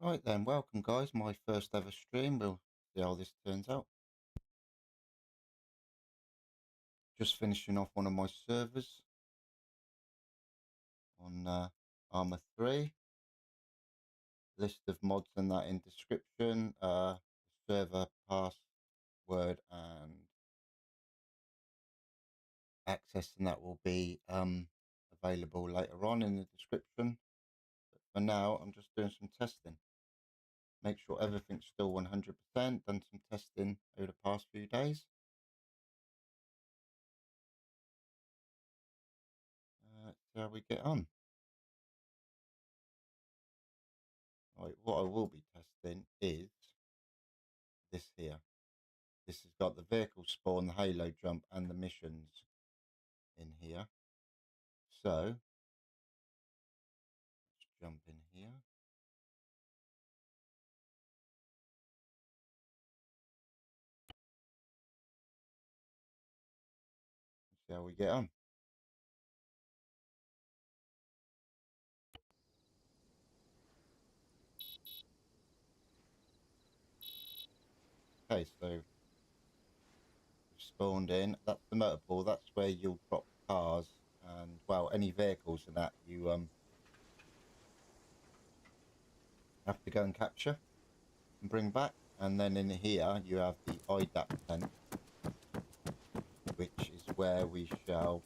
Right then, welcome guys, my first ever stream. We'll see how this turns out. Just finishing off one of my servers on Arma 3. List of mods and that in description. Server password and access and that will be available later on in the description. But for now, I'm just doing some testing. Make sure everything's still 100%. Done some testing over the past few days. See how we get on. Right, what I will be testing is this here. This has got the vehicle spawn, the halo jump, and the missions in here. So let's jump in here. See how we get on. Okay, so we've spawned in. That's the motorpool. That's where you'll drop cars and, well, any vehicles and that you have to go and capture and bring back. And then in here you have the IDAP tent, which is where we shall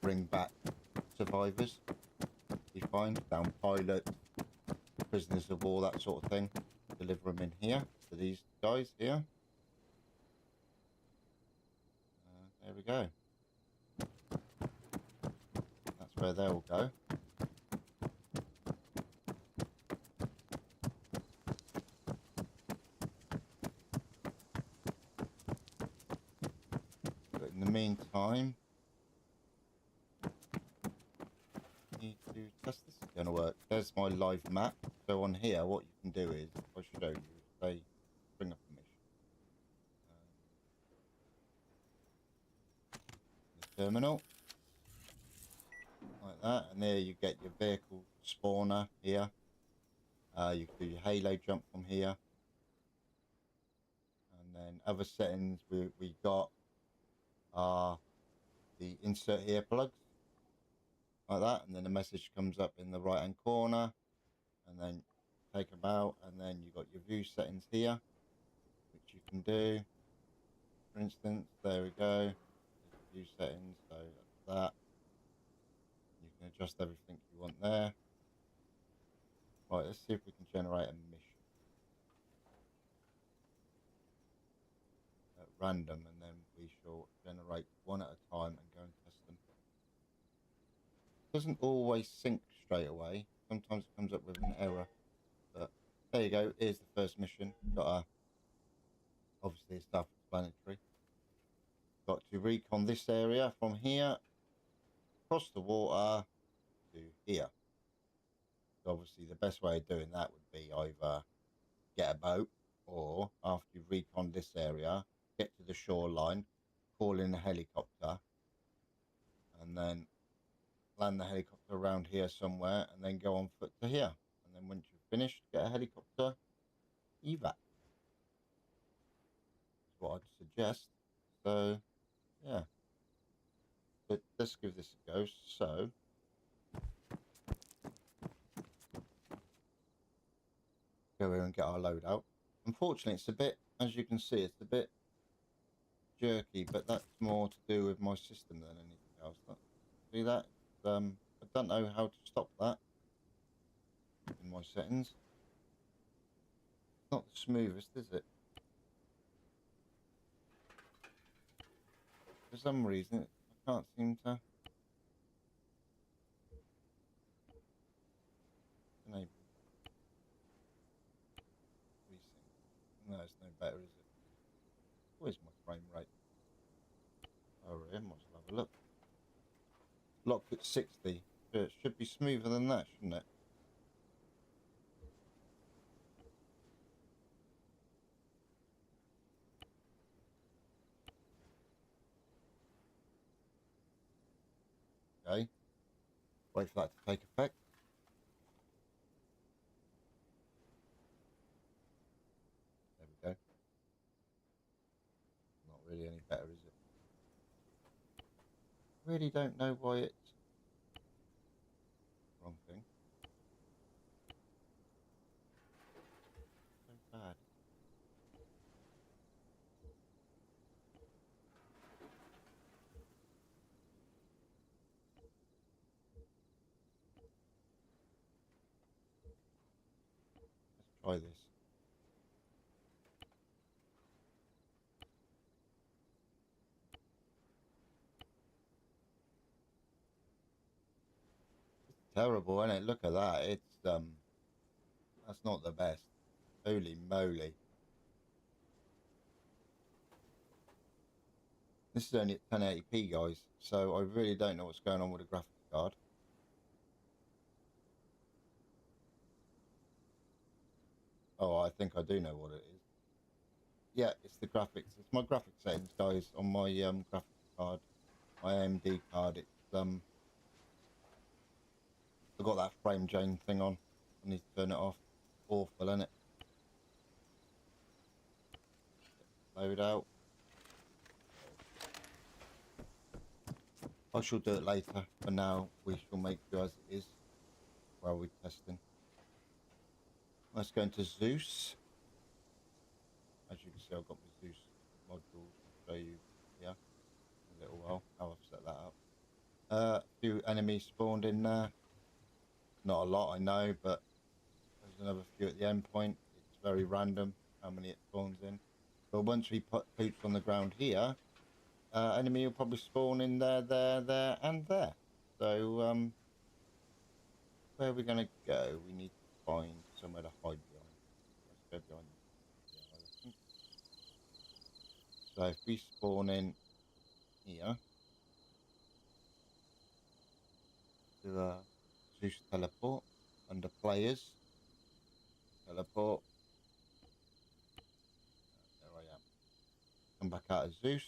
bring back survivors we find, down pilots, prisoners of war, that sort of thing. Deliver them in here to these guys here. There we go. That's where they'll go. But in the meantime, I need to test this is going to work. There's my live map. So on here, what you can do is, if I show you, say, bring up a mission. The terminal. Like that. And there you get your vehicle spawner here. You can do your halo jump from here. And then other settings we got are the insert here plugs. Like that. And then the message comes up in the right hand corner. And then take them out. And then you got your view settings here, which you can do. For instance, there we go. View settings, so that's that. You can adjust everything you want there. Right, let's see if we can generate a mission at random, and then we shall generate one at a time and go and test them. It doesn't always sync straight away. Sometimes it comes up with an error. But there you go. Here's the first mission. Got obviously it's self-explanatory. Got to recon this area from here across the water to here. Obviously the best way of doing that would be either get a boat, or after you recon this area, get to the shoreline, call in a helicopter, and then land the helicopter around here somewhere, and then go on foot to here. And then once you've finished, get a helicopter evac. That's what I'd suggest. So yeah, but let's give this a go. So go here and get our load out. Unfortunately, it's a bit, as you can see, it's a bit jerky, but that's more to do with my system than anything else. See that? I don't know how to stop that in my settings. It's not the smoothest, is it? For some reason, I can't seem to enable resync. No, it's no better, is it? Where's my frame rate? Oh, here, might as well have a look. Locked at 60. So it should be smoother than that, shouldn't it? Okay. Wait for that to take effect. better, is it? Really don't know why it's wrong thing. So bad. Let's try this. It's terrible, isn't it? Look at that. It's that's not the best. Holy moly. This is only at 1080p, guys, so I really don't know what's going on with the graphics card. Oh, I think I do know what it is. Yeah, it's the graphics. It's my graphics settings, guys, on my graphics card, my AMD card. It's I've got that frame change thing on. I need to turn it off. Awful, isn't it? Load out. I shall do it later. For now, we shall make do as it is while we're testing. Let's go into Zeus. As you can see, I've got my Zeus modules. I'll show you here in a little while how I've set that up. A few enemies spawned in there. Not a lot, I know, but there's another few at the end point. It's very random how many it spawns in. But once we put boots on the ground here, enemy will probably spawn in there, there, and there. So, where are we going to go? We need to find somewhere to hide behind. Let's go behind the elephant. So if we spawn in here, to the Zeus teleport, under players, teleport, there I am. Come back out of Zeus.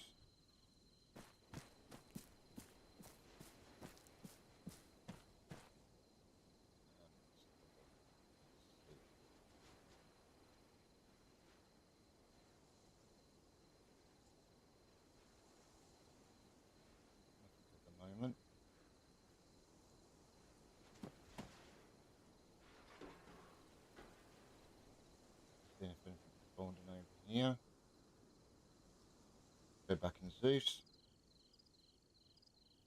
At the moment. See if anything spawned in over here. Go back in Zeus.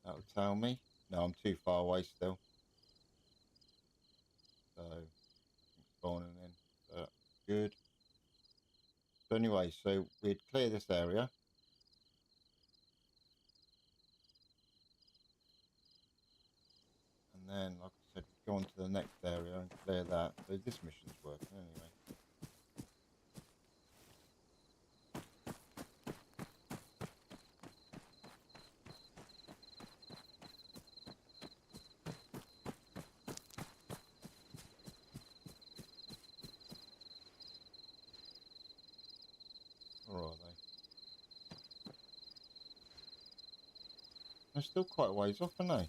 That'll tell me. No, I'm too far away still. So, nothing spawning in. But good. So anyway, so we'd clear this area. And then, like I said, we'd go on to the next area and clear that. So this mission's working anyway. Or are they? They're still quite a ways off, aren't they?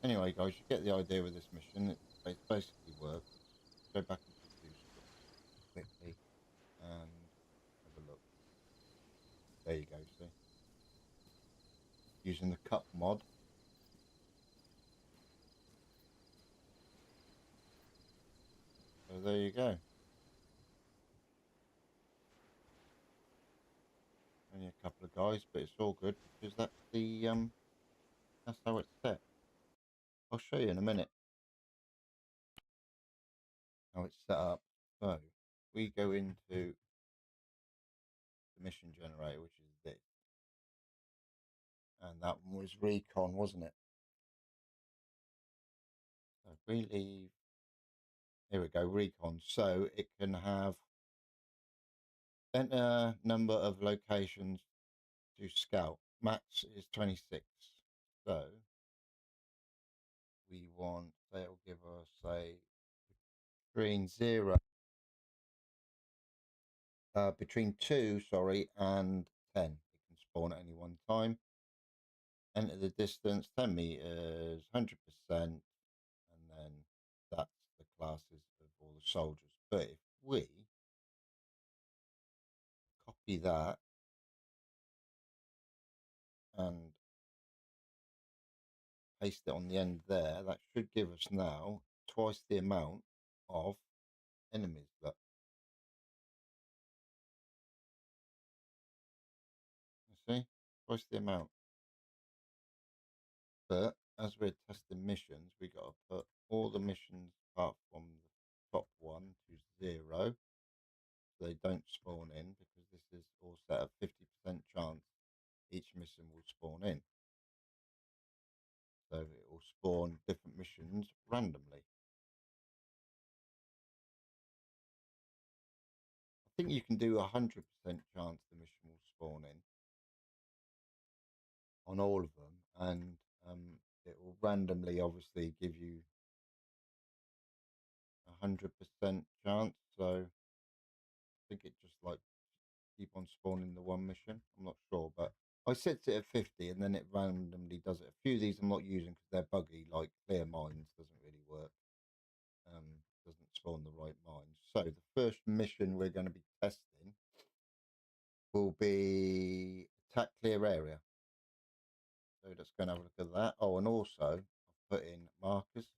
Anyway, guys, you get the idea with this mission. It basically works. Go back into Zeus quickly and have a look. There you go, see? Using the cup mod. So there you go. Only a couple of guys, but it's all good because that's that's how it's set. I'll show you in a minute how it's set up. So we go into the mission generator, which is this, and that one was recon, wasn't it? So if we leave, here we go, recon. So it can have enter number of locations to scout. Max is 26. So we want, say it'll give us, say, between 0 between 2, sorry, and 10. It can spawn at any one time. Enter the distance, 10 meters, 100%, and then that's the classes of all the soldiers. But if we copy that and paste it on the end there, that should give us now twice the amount of enemies. Look, you see, twice the amount. But as we're testing missions, we got to put all the missions apart from the top one to 0. So they don't spawn in, because this is all set at 50% chance each mission will spawn in. So it will spawn different missions randomly. I think you can do 100% chance the mission will spawn in on all of them, and it will randomly obviously give you 100% chance. So I think it just like keep on spawning the one mission. I'm not sure, but I set it at 50 and then it randomly does it. A few of these I'm not using because they're buggy, like clear mines doesn't really work. Doesn't spawn the right mines. So the first mission we're going to be testing will be attack clear area. So let's go and have a look at that. Oh, and also I've put in markers.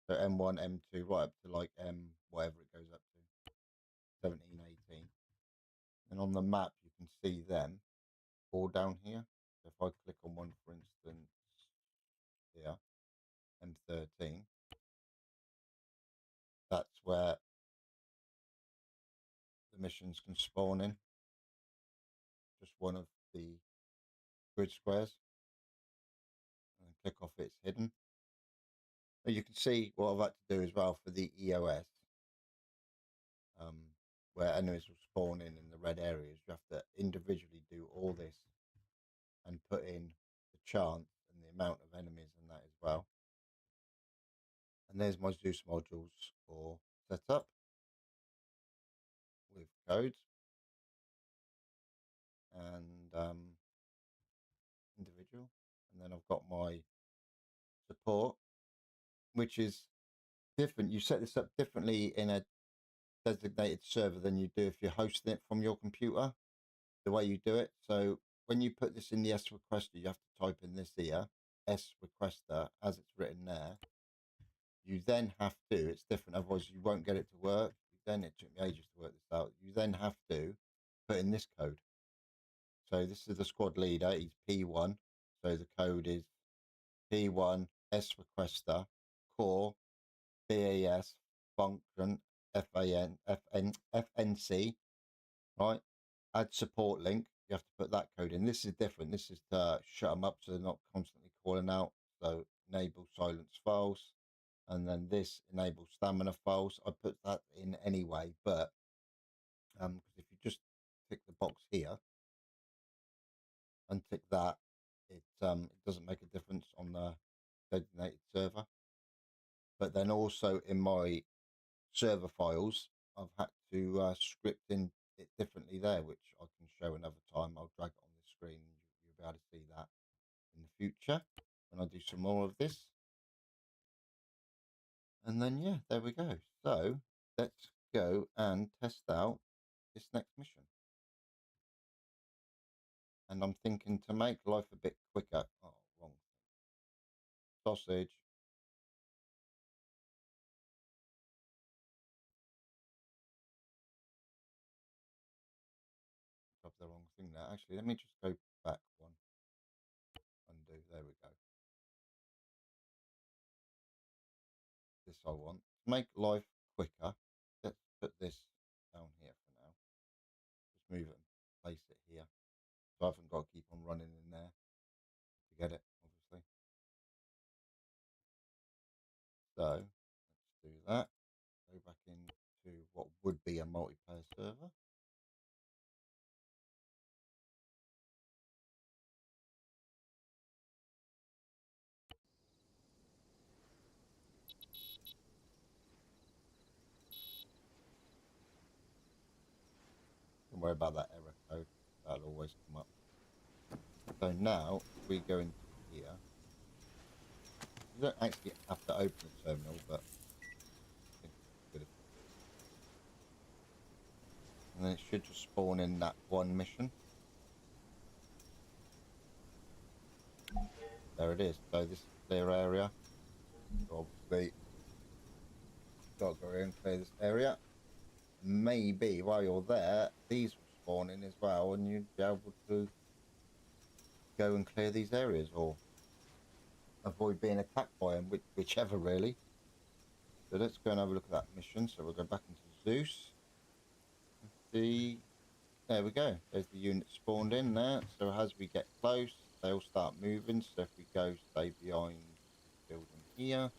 So M1, M2, right up to like M, whatever it goes up to, 17, 18. And on the map, you can see them all down here. So if I click on one, for instance, here, M13, that's where the missions can spawn in. Just one of the grid squares. And click off it's hidden. But you can see what I've had to do as well for the EOS. Where enemies will spawn in the red areas. You have to individually do all this and put in the chance and the amount of enemies and that as well. And there's my Zeus modules for setup with codes and individual. And then I've got my support, which is different. You set this up differently in a designated server than you do if you're hosting it from your computer, the way you do it. So when you put this in the S requester, you have to type in this here, S requester, as it's written there. You then have to, it's different, otherwise you won't get it to work. Then it took me ages to work this out. You then have to put in this code. So this is the squad leader, he's P1. So the code is P1 S requester core BAS function FNC, right? Add support link. You have to put that code in. This is different. This is to shut them up so they're not constantly calling out. So enable silence files. And then this enable stamina files. I put that in anyway, but because if you just tick the box here and tick that, it doesn't make a difference on the designated server. But then also in my server files, I've had to script in it differently there, which I can show another time. I'll drag it on the screen and you'll be able to see that in the future when I do some more of this. And then, yeah, there we go. So let's go and test out this next mission. And I'm thinking to make life a bit quicker. Oh, wrong. Sausage. Got the wrong thing there. Actually, let me just go back one. Undo. There we go. This I want. To make life quicker, let's put this down here for now. Just move it and place it here. So I haven't got to keep on running in there to get it, obviously. So let's do that. Go back into what would be a multiplayer server. Don't worry about that error code. That'll always come up. So now we go into here. You don't actually have to open the terminal, but I think it's good. And then it should just spawn in that one mission. There it is. So this is clear area. So obviously, got to go in and clear this area. Maybe while you're there, these will spawn in as well, and you'd be able to go and clear these areas or avoid being attacked by them, whichever really. So let's go and have a look at that mission. So we'll go back into Zeus. There we go. There's the unit spawned in there. So as we get close, they'll start moving. So if we go, stay behind this building here,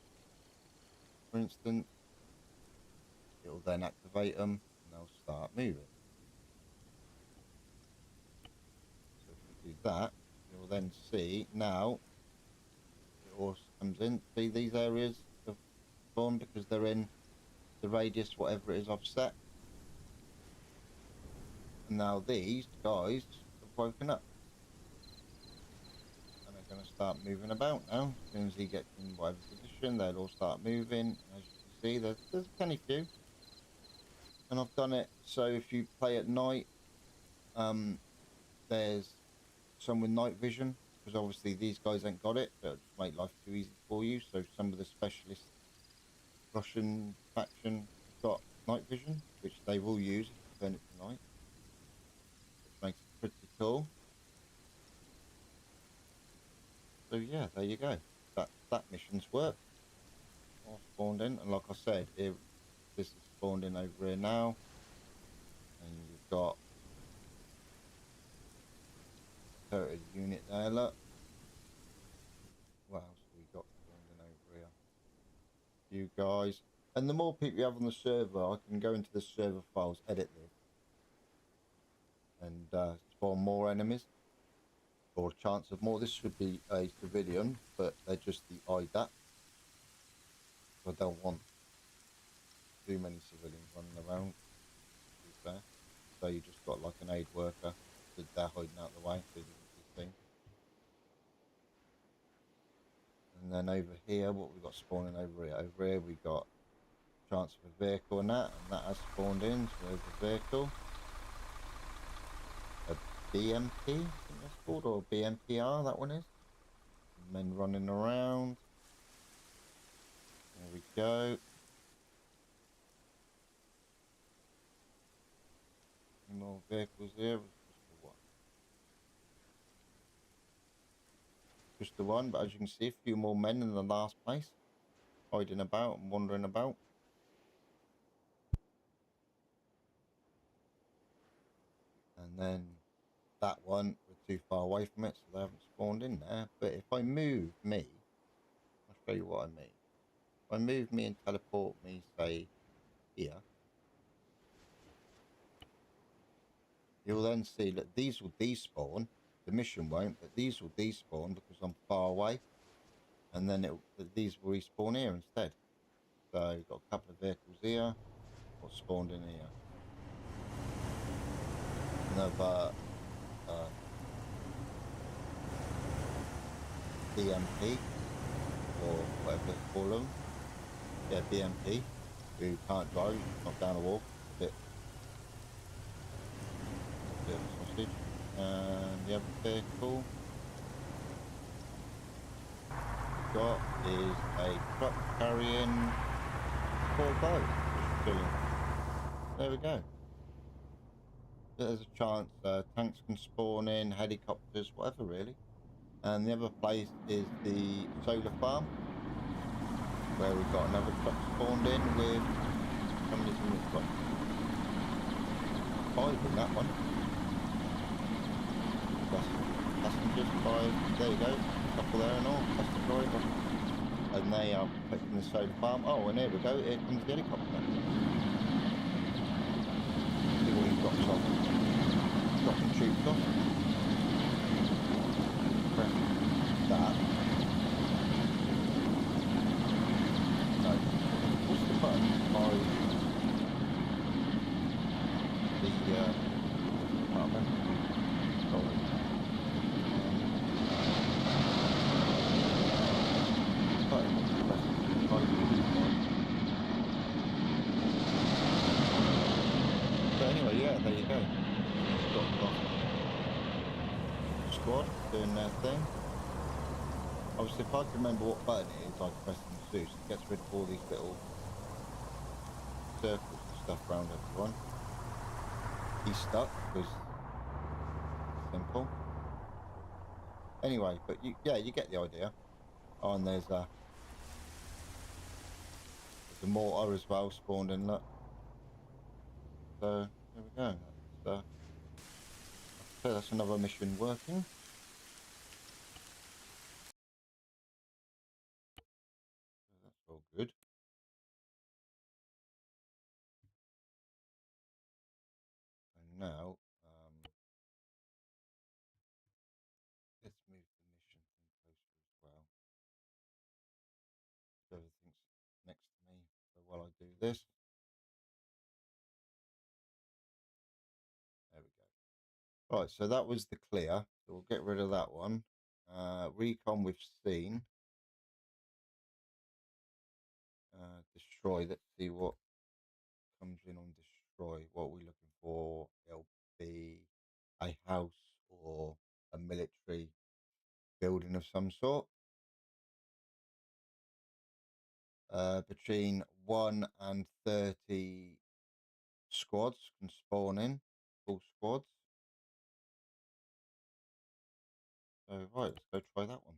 for instance, it'll then activate them and they'll start moving. So if we do that, you'll then see now it all comes in. See, these areas have spawned because they're in the radius, whatever it is, I've set. And now these guys have woken up. And they're going to start moving about now. As soon as he gets in whatever position, they'll all start moving. As you can see, there's plenty few. And I've done it so if you play at night, there's some with night vision, because obviously these guys ain't got it, so it'll just make life too easy for you. So some of the specialist Russian faction have got night vision, which they will use if you turn it to night, which makes it pretty cool. So yeah, there you go. That mission's worked. All spawned in, and like I said, this is spawned in over here now, and you've got turret unit there. Look, what else have we got spawned in over here? You guys, and the more people you have on the server, I can go into the server files, edit this, and spawn more enemies, or a chance of more. This should be a civilian, but they're just the IDAT. I don't want too many civilians running around, to be fair. So you just got like an aid worker that they're hiding out the way so he doesn't see things. And then over here, what we got spawning over here? Over here we got chance of a vehicle and that has spawned in. So there's a vehicle, a BMP, I think that's called, or BMPR, that one is. Men running around. There we go. Any more vehicles here? Just the one. Just the one, but as you can see, a few more men in the last place, hiding about and wandering about. And then that one, we're too far away from it, so they haven't spawned in there. But if I move me, I'll show you what I mean. If I move me and teleport me, say, here, you'll then see that these will despawn. The mission won't, but these will despawn because I'm far away. And then these will respawn here instead. So you've got a couple of vehicles here, what's spawned in here. Another BMP, or whatever they call them. Yeah, BMP, who can't drive, not down a walk, a bit of a sausage. And the other vehicle we've got is a truck carrying 4 boats. There we go. There's a chance tanks can spawn in, helicopters, whatever really. And the other place is the solar farm, where we've got another truck spawned in with, how many have we got? 5 in that one. Passengers, 5, there you go, a couple there and all, that's the driver. And they are protecting the solar farm. Oh, and here we go, here comes the helicopter. See what he drops off. Dropping troops off. Press that. No. What's the button? The squad doing their thing. Obviously, if I can remember what button it is, I can press and Zeus. It gets rid of all these little circles and stuff around everyone. He's stuck because it's simple. Anyway, but yeah, you get the idea. Oh, and there's a mortar as well spawned in. Look. So there we go. That's another mission working. That's all good. And now, let's move the mission thing closer as well. So everything's next to me. So while I do this, there we go. Right, so that was the clear. So we'll get rid of that one. Recon we've seen. Destroy. Let's see what comes in on destroy. What are we looking for? It'll be a house or a military building of some sort. Between 1 and 30 squads can spawn in, full squads. So right, let's go try that one.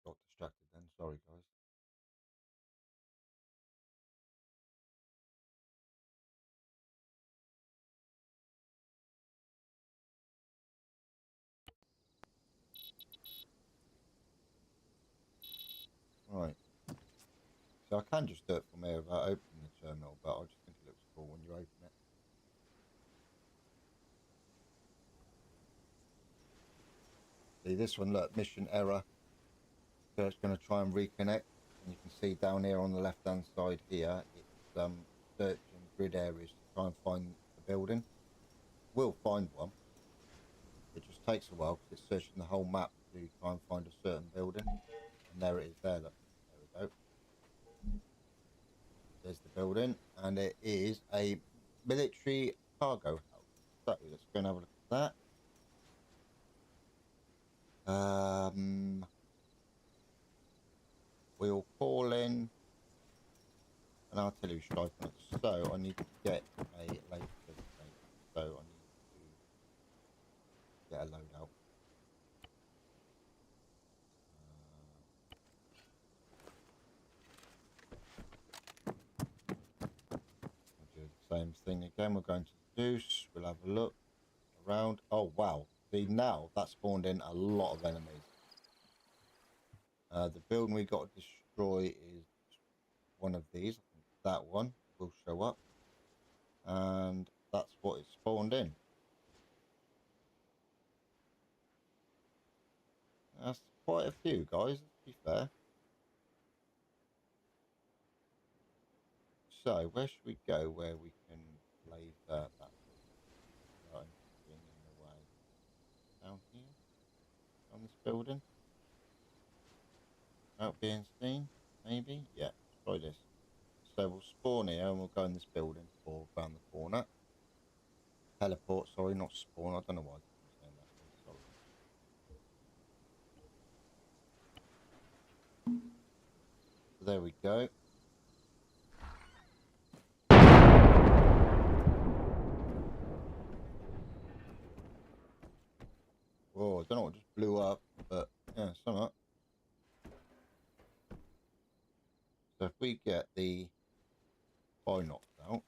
Got distracted then, sorry guys. Right. So I can just do it from here without opening the terminal, but I just think it looks cool when you open it. See this one, look, mission error. So it's going to try and reconnect. And you can see down here on the left hand side here, it's searching grid areas to try and find the building. We'll find one. It just takes a while because it's searching the whole map to try and find a certain building. And there it is there, look. There we go. There's the building, and it is a military cargo house. So let's go and have a look at that. We'll call in an artillery strike on it. So I need to get a laser. So I need to get a loadout. I'll do the same thing again. We're going to Zeus. We'll have a look around. Oh wow! See now that spawned in a lot of enemies. The building we got to destroy is one of these. I think that one will show up, and that's what it spawned in. That's quite a few, guys. To be fair. So where should we go where we can laser that without being in the way? Down here, on this building, without being seen, maybe. Yeah, let's try this. So we'll spawn here and we'll go in this building or around the corner. Teleport, sorry, not spawn. I don't know why I'm saying that. Sorry. So there we go. Whoa, I don't know what just blew up, but yeah, something. So if we get the eye knocked out,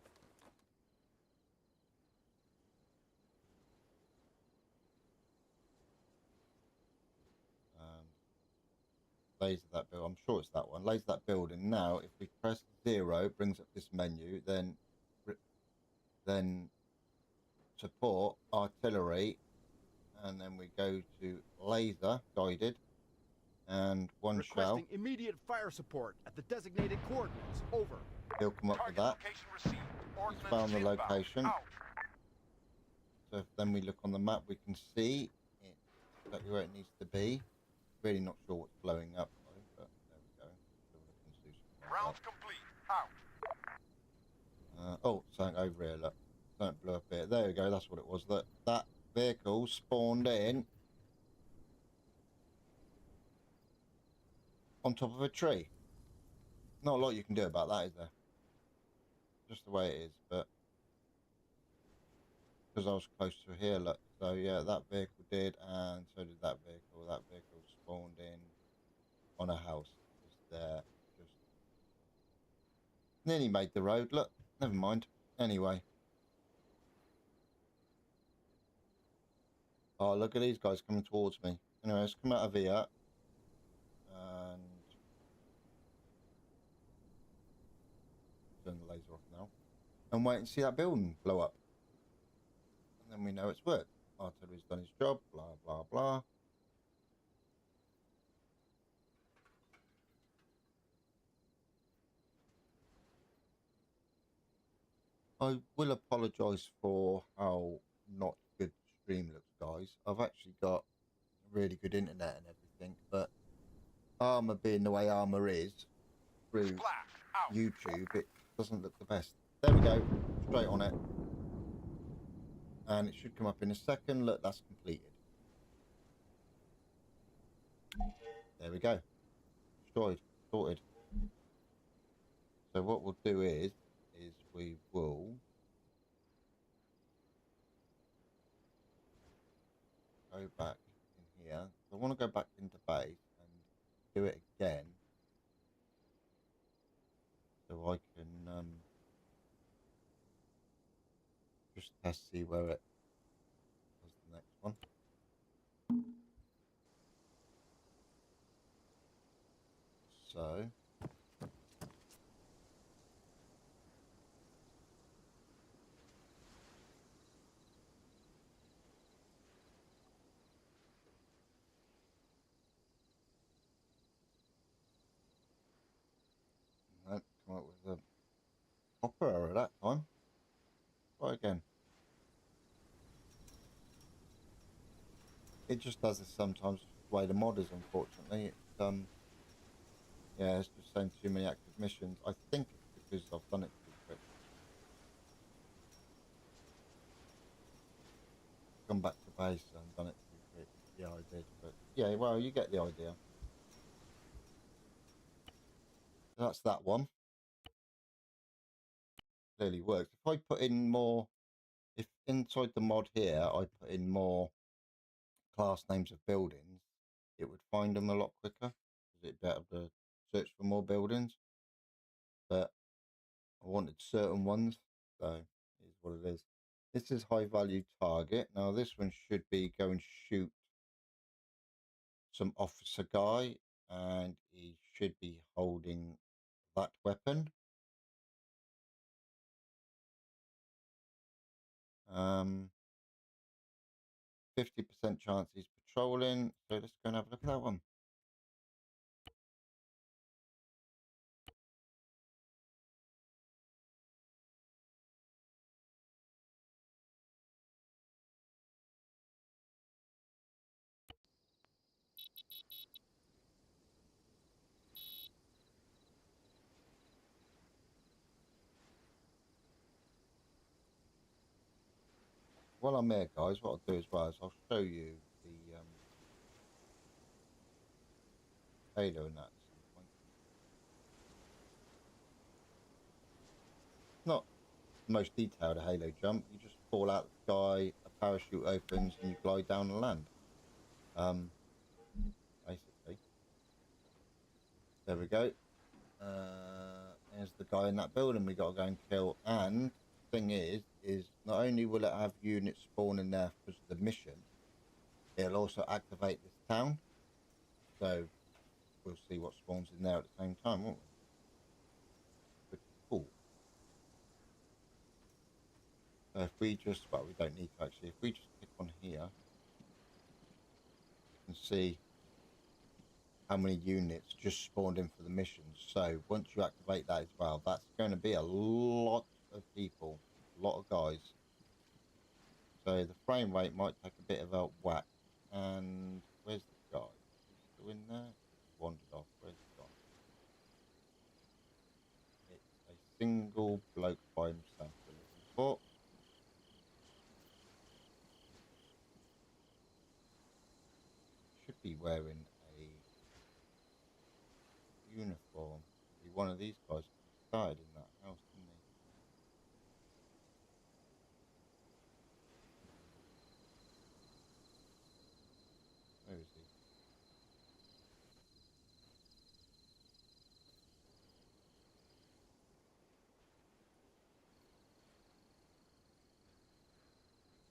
laser that building. I'm sure it's that one. Laser that building. Now, if we press 0, it brings up this menu. Then support artillery, and then we go to laser guided, and one shell. Immediate fire support at the designated coordinates. Over. He'll come up with that. He's found the location. So if then we look on the map, we can see it's exactly where it needs to be. Really not sure what's blowing up though, but there we go. Have a look and see something like Rounds complete. Out. oh, something over here, look. Something blew up here. There we go, that's what it was. That vehicle spawned in on top of a tree. Not a lot you can do about that, is there? Just the way it is, but because I was close to here, look. So yeah, that vehicle did, and so did that vehicle. That vehicle spawned in on a house. Just there, just nearly made the road. Look, never mind. Anyway, oh look at these guys coming towards me. Anyway, let's come out of here and turn the laser off now, and wait and see that building blow up, and then we know it's worked. Artillery's done his job. Blah blah blah. I will apologise for how not good the stream looks, guys. I've actually got really good internet and everything, but Arma being the way Arma is through YouTube, it doesn't look the best. There we go, straight on it. And it should come up in a second. Look, that's completed. There we go. Destroyed, sorted. So what we'll do is we will go back in here. I want to go back into base and do it again, so I can just test see where it does the next one. So nope, come up with a hopper error that time. Try again. It just does this sometimes. The way the mod is, unfortunately. It's yeah, it's just saying too many active missions. I think it's because I've done it too quick. Come back to base and done it too quick. Yeah, I did, but yeah, well, you get the idea. So that's that one. Clearly works. If I put in more, if inside the mod here I put in more class names of buildings, it would find them a lot quicker. Is it better to search for more buildings? But I wanted certain ones, so it is what it is. This is high value target. Now this one should be go and shoot some officer guy, and he should be holding that weapon. 50% chance he's patrolling, so let's go and have a look at that one. While I'm here, guys, what I'll do as well is I'll show you the halo and that at some point. Not the most detailed halo jump. You just fall out of the sky, a parachute opens, and you glide down and land. Basically. There we go. There's the guy in that building we got to go and kill. And the thing is not only will it have units spawning there for the mission, it'll also activate this town. So we'll see what spawns in there at the same time, won't we? Pretty cool. So if we just, well, we don't need to actually, if we just click on here, you can see how many units just spawned in for the missions. So once you activate that as well, that's going to be a lot of people, a lot of guys. So the frame rate might take a bit of a whack. And where's the guy? Is he still in there? He's wandered off. Where's he gone? It's a single bloke by himself we're looking for. Should be wearing a uniform. Be one of these guys. He started in that house, didn't he? Where is he?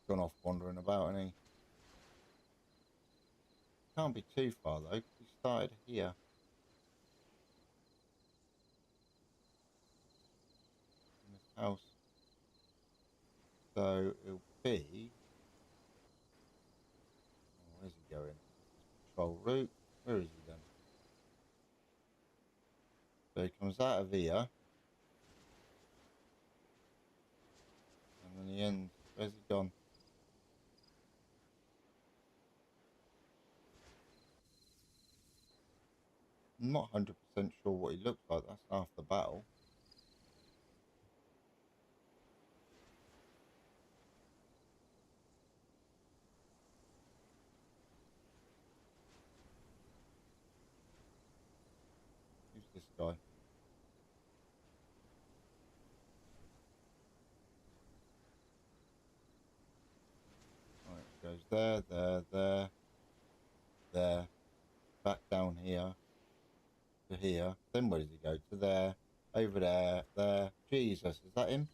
Gone off wandering about, and he can't be too far though, 'cause he started here. In this house. So it'll be, oh, where's he going? Patrol route. Where is he then? So he comes out of here. And then he ends. Where's he gone? I'm not 100% sure what he looks like. That's half the battle. Who's this guy? Right, it goes there, there, back down here, to here. Then where does he go? To there, over there, there. Jesus, is that him?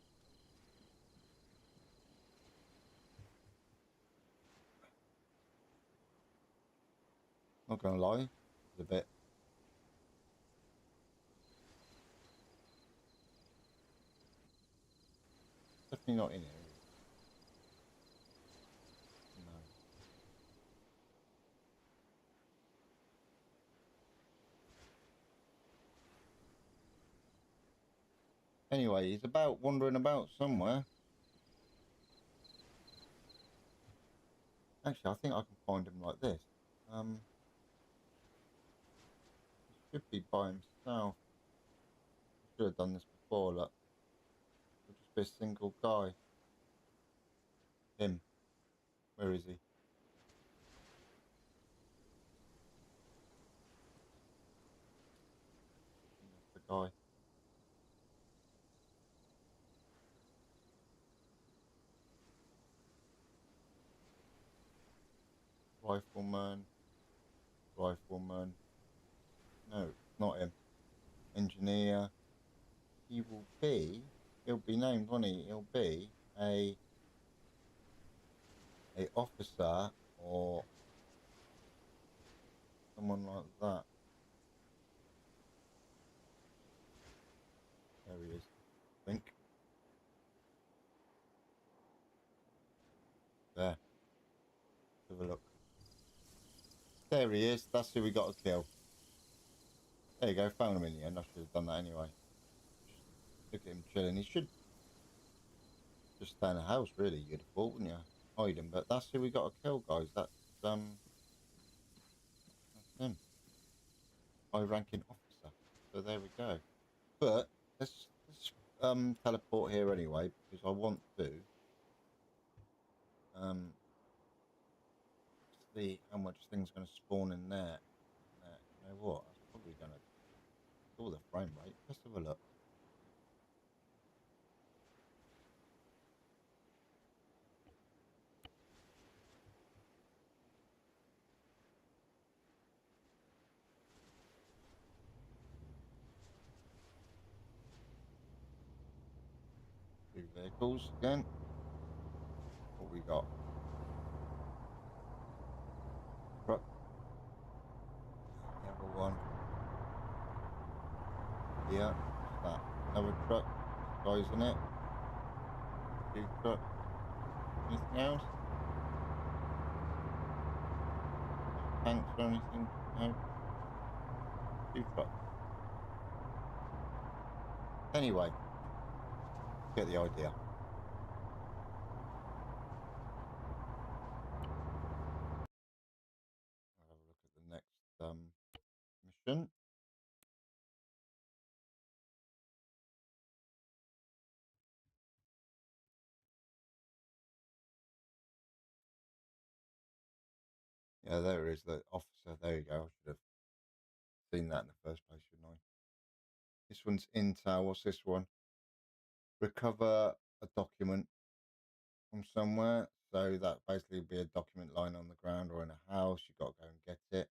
Not gonna lie, it's a bit. Definitely not in here. No. Anyway, he's wandering about somewhere. Actually, I think I can find him like this. He should be by himself. I should have done this before, look. It'll just be a single guy. Him. Where is he? That's the guy. Rifleman. Rifleman. No, not him. Engineer. He'll be named, won't he? He'll be a officer or someone like that. There he is, I think. There. Let's have a look. There he is. That's who we got to kill. There you go. Found him in the end. I should have done that anyway. Look at him chilling. He should just stay in a house, really. You'd have thought, wouldn't you? Hide him. But that's who we got to kill, guys. That's him. High-ranking officer. So there we go. But let's teleport here anyway, because I want to see how much things going to spawn in there. You know what? That's probably going to kill the frame rate. Let's have a look. Two vehicles again. What we got? Truck. The other one. Yeah. What's that? Another truck. Guys in it. Two trucks. Anything else? Tanks or anything? No. Two trucks. Anyway, get the idea. mission. Yeah, there it is, the officer. There you go. I should have seen that in the first place, shouldn't I? This one's intel. What's this one? Recover a document from somewhere. So that basically would be a document lying on the ground or in a house. You've got to go and get it.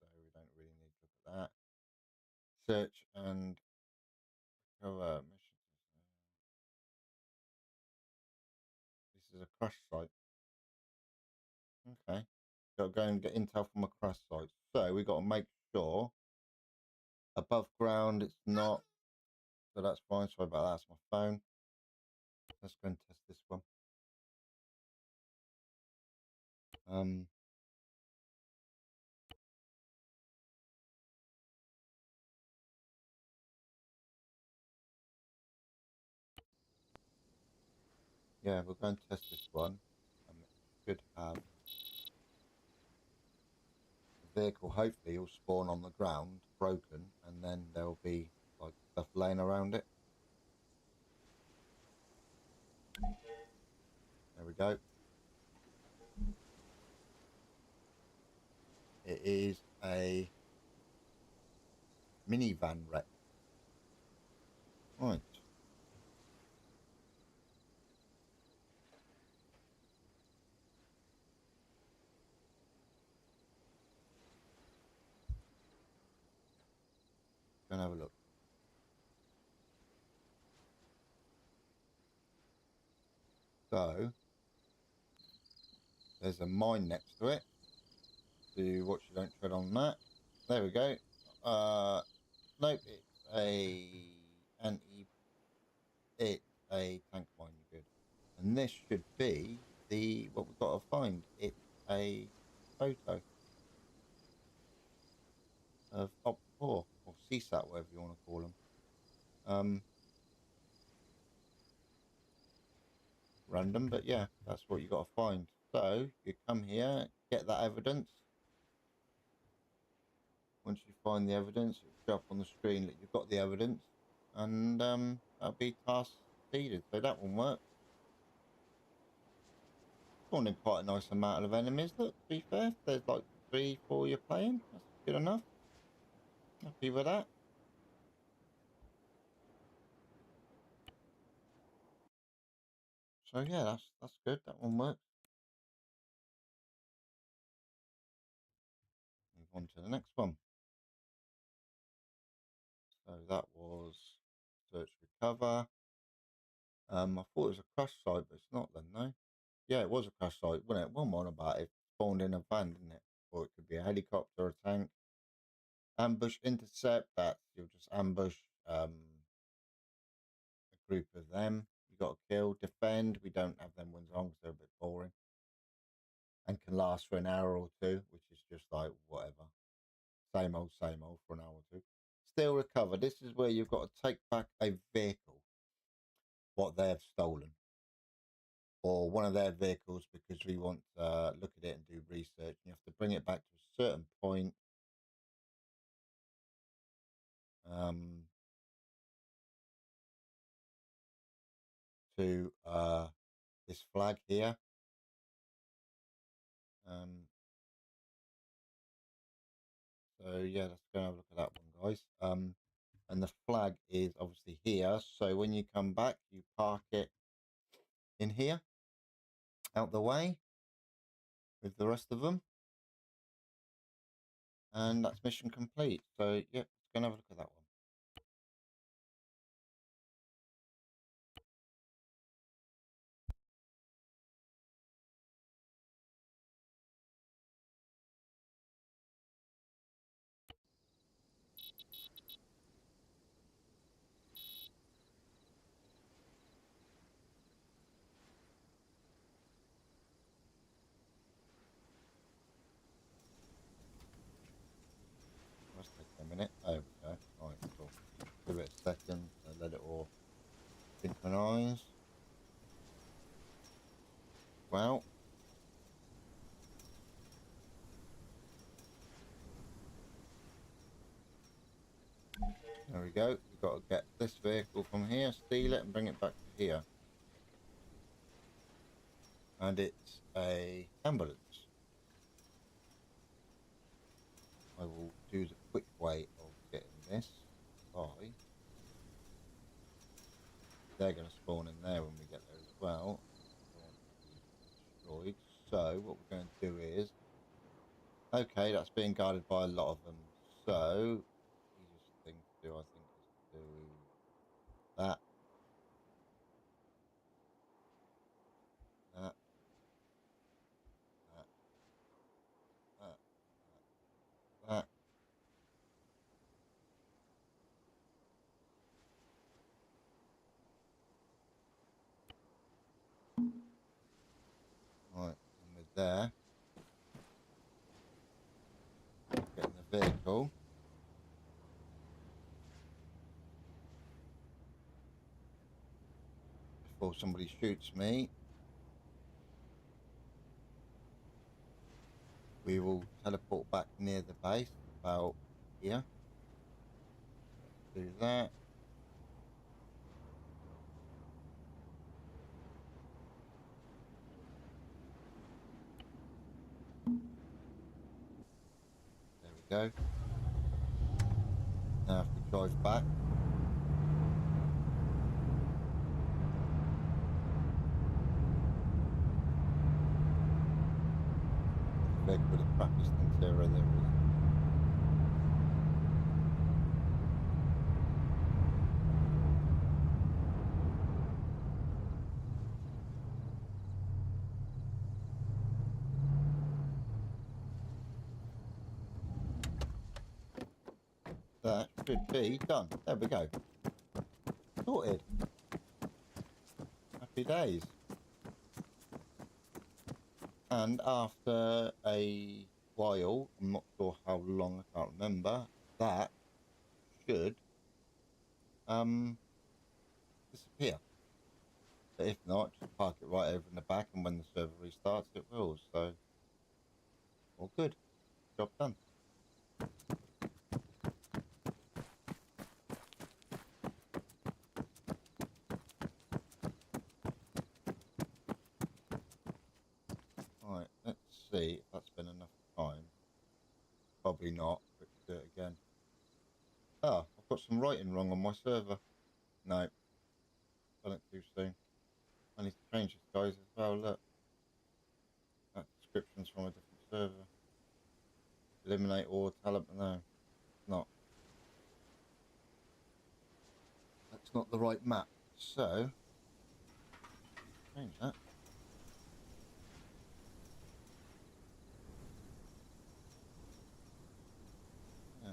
So we don't really need to look at that. Search and recover mission. This is a crash site. Okay. Got to go and get intel from a crash site. So we got to make sure above ground it's not. So that's fine. Sorry about that. That's my phone. Let's go and test this one. Yeah, we're going to test this one. It should have the vehicle. Hopefully, will spawn on the ground, broken, and then there'll be like stuff laying around it. There we go. It is a minivan wreck. Right. Go and have a look. So there's a mine next to it. To watch you don't tread on that. There we go. Nope, it's a tank mine. You're good. And this should be what we've got to find. It's a photo of Op 4 or CSAT, whatever you want to call them. Random, but yeah, that's what you got to find. So you come here, get that evidence. Once you find the evidence, it'll show up on the screen that you've got the evidence, and that'll be task succeeded. So that one worked. Spawned in quite a nice amount of enemies. Look, to be fair, there's like 3, 4 you're playing. That's good enough. Happy with that. So yeah, that's good. That one works. Move on to the next one. So that was search recover. I thought it was a crash site, but it's not then, no. Yeah, it was a crash site, wasn't it? One about it spawned in a van, didn't it? Or it could be a helicopter, a tank. Ambush, intercept. That you'll just ambush a group of them. You got to kill, defend. We don't have them ones on because they're a bit boring and can last for an hour or two, which is just like whatever, same old for an hour or two. Still recover. This is where you've got to take back a vehicle, what they have stolen, or one of their vehicles, because we want to look at it and do research. You have to bring it back to a certain point. To this flag here. So yeah, let's go and have a look at that one, guys. And the flag is obviously here. So when you come back, you park it in here, out the way, with the rest of them. And that's mission complete. So yeah, let's go and have a look at that one. Let's take a minute. There we go. All right, cool. Give it a second. Let it all synchronize. Well, There we go. We've got to get this vehicle from here, steal it, and bring it back to here. And it's a ambulance. I will do the quick way of getting this by... They're going to spawn in there when we get there as well. I want to be destroyed. So what we're going to do is... Okay, that's being guarded by a lot of them. So, easiest thing to do, I think, is to do that. That. That. That. That. Right, and with there, getting the vehicle. Before somebody shoots me, we will teleport back near the base, about here. Do that. There we go. Now if we drive back. Vehicle with the crappiest interior there is. That should be done. There we go. Sorted. Happy days. And after a while, I'm not sure how long, I can't remember, that should disappear. But if not, just park it right over in the back, and when the server restarts, it will. So, all good. Job done. Right, let's see if that's been enough time. Probably not. Let's do it again. Ah, I've got some writing wrong on my server. No, done it too soon. I need to change this, guys, as well. Look, that description's from a different server. Eliminate all talent. No, it's not. That's not the right map. So, change that. Yeah.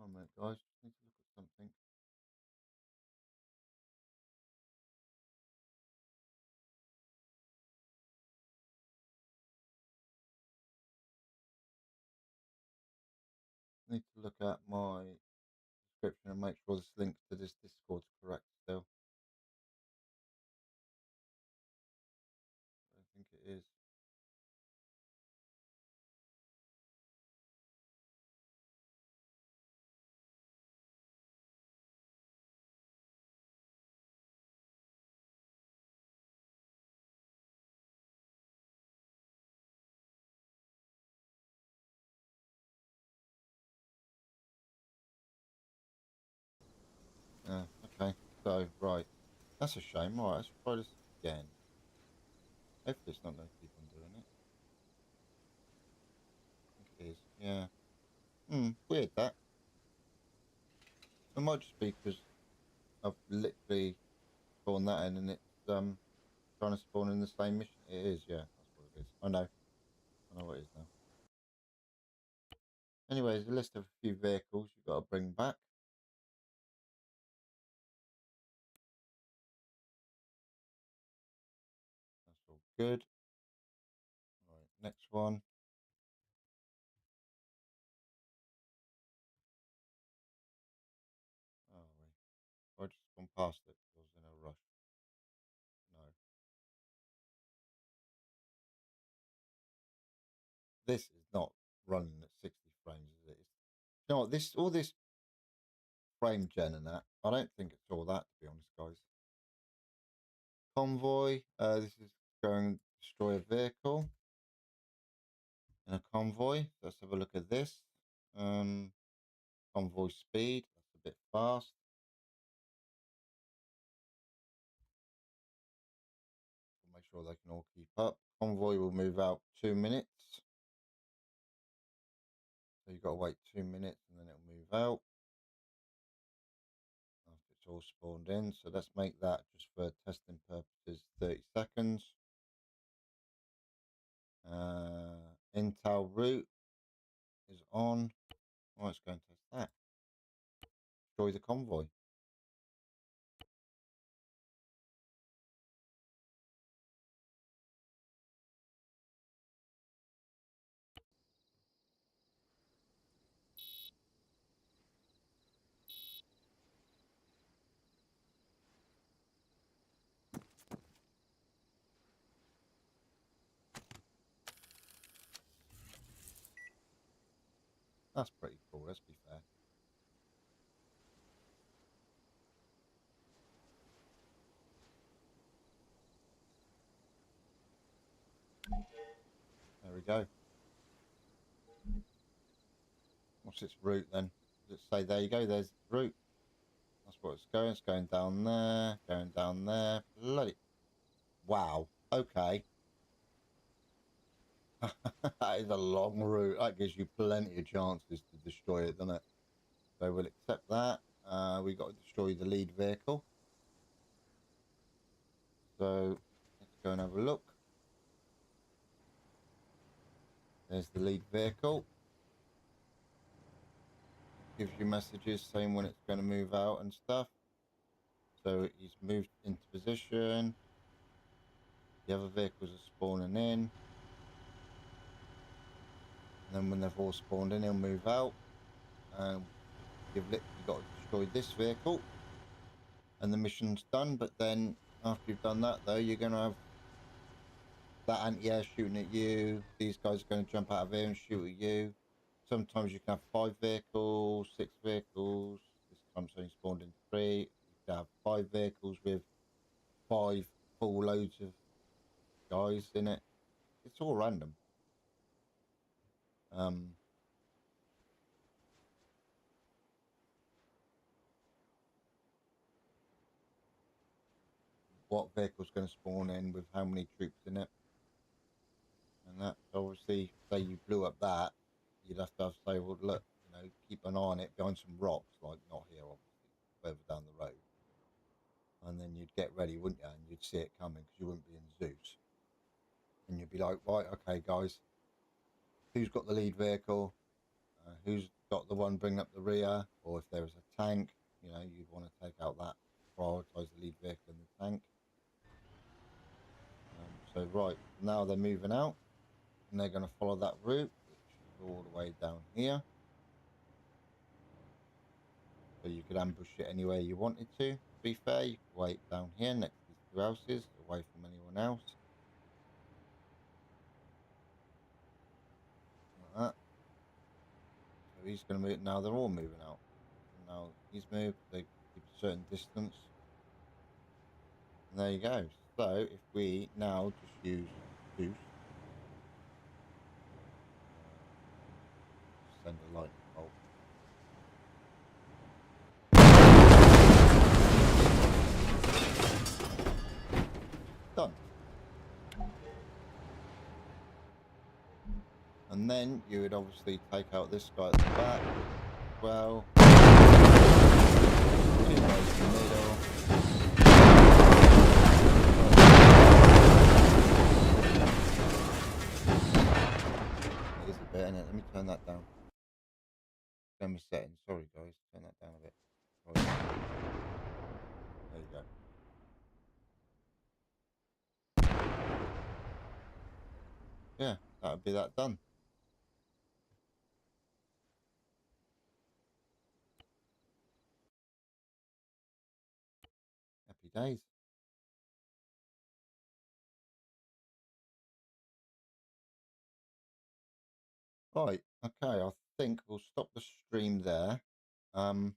Oh, mate, guys, just need to look at something. Need to look at my description and make sure this link to this Discord's correct still. I think it is. Yeah, okay. So, right. That's a shame. Right, let's try this again. Hopefully it's not going to keep on doing it. I think it is. Yeah. Weird that. It might just be because I've literally spawned that in and it's trying to spawn in the same mission. It is, yeah. That's what it is. I know. I know what it is now. Anyways, a list of a few vehicles you've got to bring back. That's all good. Right, next one. Oh, wait. I just gone past it because I was in a rush. No. this is not running at 60 frames, is it? You know what, this all this frame gen and that, I don't think it's all that, to be honest, guys. Convoy, this is going to destroy a vehicle in a convoy. Let's have a look at this. Convoy speed, that's a bit fast. We'll make sure they can all keep up. Convoy will move out 2 minutes. So you've got to wait 2 minutes and then it'll move out after it's all spawned in. So let's make that, just for testing purposes, 30 seconds. Intel route is on. Oh, let's go and test that. Destroy the convoy. That's pretty cool, let's be fair. There we go. What's its route then? Does it say, there you go, there's its route? That's what it's going. It's going down there, going down there. Bloody. Wow. Okay. That is a long route. That gives you plenty of chances to destroy it, doesn't it? So we'll accept that. We've got to destroy the lead vehicle. So let's go and have a look. There's the lead vehicle. It gives you messages saying when it's going to move out and stuff. So he's moved into position. The other vehicles are spawning in. And then when they've all spawned in, he'll move out. And you've literally got to destroy this vehicle. And the mission's done. But then after you've done that, though, you're going to have that anti-air shooting at you. These guys are going to jump out of here and shoot at you. Sometimes you can have 5 vehicles, 6 vehicles. This time it's only spawned in 3. You can have 5 vehicles with 5 full loads of guys in it. It's all random. What vehicle's going to spawn in with how many troops in it. And that, obviously, say you blew up that, you'd have to say, well, look, you know, keep an eye on it behind some rocks, like not here, obviously, further down the road. And then you'd get ready, wouldn't you? And you'd see it coming because you wouldn't be in Zeus. And you'd be like, right, okay, guys, who's got the lead vehicle? Who's got the one bringing up the rear? Or if there was a tank, you know, you'd want to take out that, prioritise the lead vehicle and the tank. So, right, now they're moving out. And they're going to follow that route, which is all the way down here. So you could ambush it anywhere you wanted to. To be fair, you could wait down here next to these 2 houses, away from anyone else. Like that. So he's going to move. Now they're all moving out. Now he's moved. They keep a certain distance. And there you go. So if we now just use boost, send a lightning bolt. Done. And then you would obviously take out this guy at the back as well. 2 guys in the middle. It is a bit, isn't it? Let me turn that down. Turn my settings. Sorry guys, turn that down a bit. Right. There you go. Yeah, that would be that done. Happy days. Right, okay, I think we'll stop the stream there. And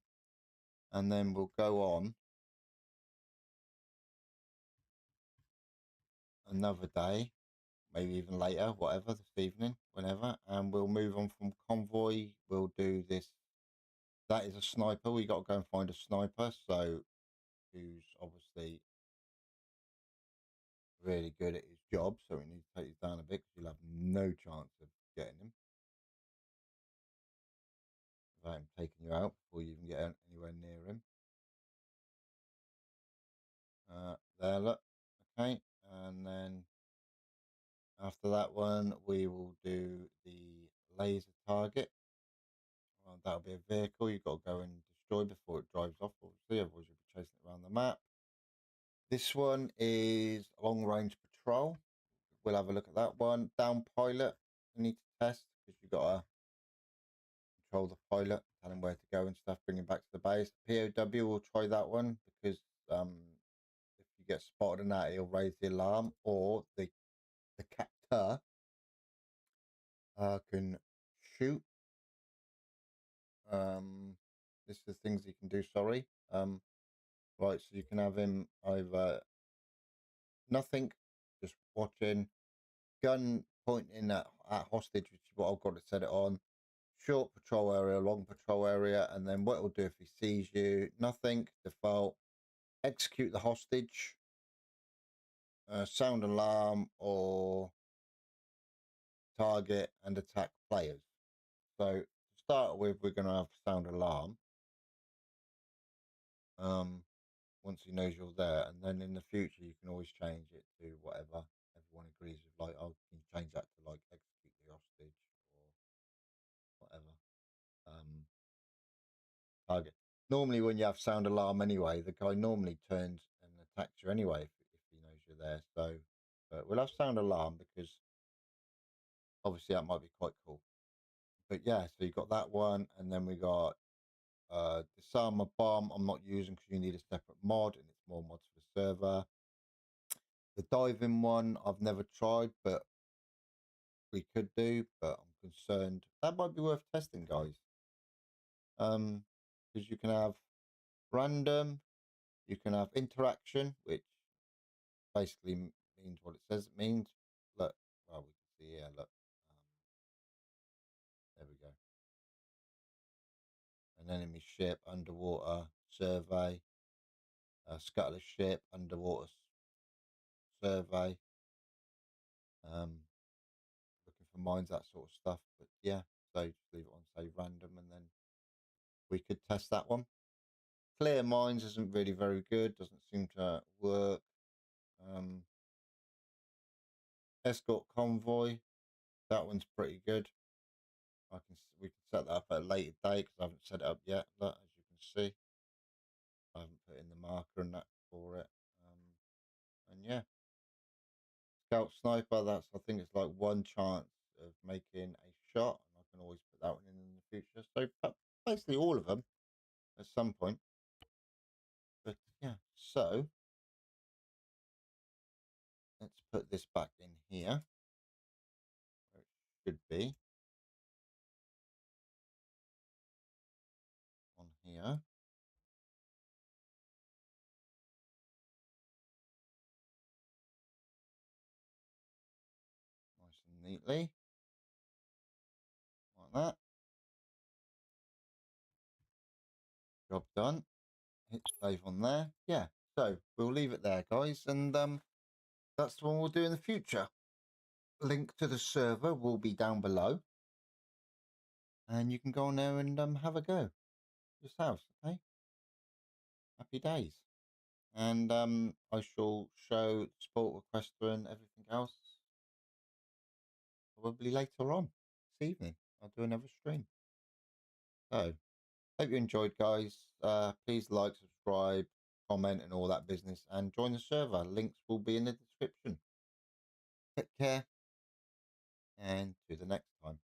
then we'll go on another day, maybe even later, whatever, this evening, whenever, and we'll move on from convoy. We'll do this. That is a sniper. We got to go and find a sniper, so who's obviously really good at his job, so we need to take you down a bit because you'll have no chance of getting him without him taking you out before you even get anywhere near him. There, look. Okay, and then after that one, we will do the laser target. Well, that'll be a vehicle you've got to go and destroy before it drives off, obviously, otherwise you'll be chasing it around the map. This one is long range patrol. We'll have a look at that one. Down pilot, you need to test because you've got to control the pilot, tell him where to go and stuff, bring him back to the base. POW, will try that one because if you get spotted in that, he'll raise the alarm, or the captor can shoot. This is the things he can do, sorry. Right, so you can have him either nothing, just watching, gun pointing at hostage, which is what I've got to set it on, short patrol area, long patrol area, and then what it'll do if he sees you, nothing, default, execute the hostage, sound alarm, or target and attack players. So to start with, we're going to have sound alarm. Once he knows you're there, and then in the future you can always change it to whatever everyone agrees with. Like, I can change that to like execute the hostage or whatever. Target. Normally, when you have sound alarm anyway, the guy normally turns and attacks you anyway if he knows you're there. So, but we'll have sound alarm because obviously that might be quite cool. But yeah, so you got that one, and then we got disarm a bomb. I'm not using because you need a separate mod, and it's more mods for the server. The diving one I've never tried, but we could do. But I'm concerned that might be worth testing, guys. Because you can have random, you can have interaction, which basically means what it says it means. Look, well, we can see here. Look, there we go. An enemy ship, underwater survey, scuttle a ship, underwater survey, looking for mines, that sort of stuff. But yeah, so just leave it on say random, and then we could test that one. Clear mines isn't really very good, doesn't seem to work. Escort convoy, that one's pretty good. We can set that up at a later date because I haven't set it up yet. But as you can see, I haven't put in the marker and that for it. And yeah, scout sniper. That's, I think it's like one chance of making a shot, and I can always put that one in the future. So basically all of them at some point. But yeah, so let's put this back in here where it should be, on here. Nice and neatly, like that. Job done. Hit save on there. Yeah, so we'll leave it there, guys, and that's the one we'll do in the future. Link to the server will be down below, and you can go on there and have a go yourselves. Okay, happy days. And I shall show sport requester and everything else probably later on this evening. I'll do another stream. So hope you enjoyed, guys. Please like, subscribe, comment, and all that business, and join the server. Links will be in the description. Take care, and to the next time.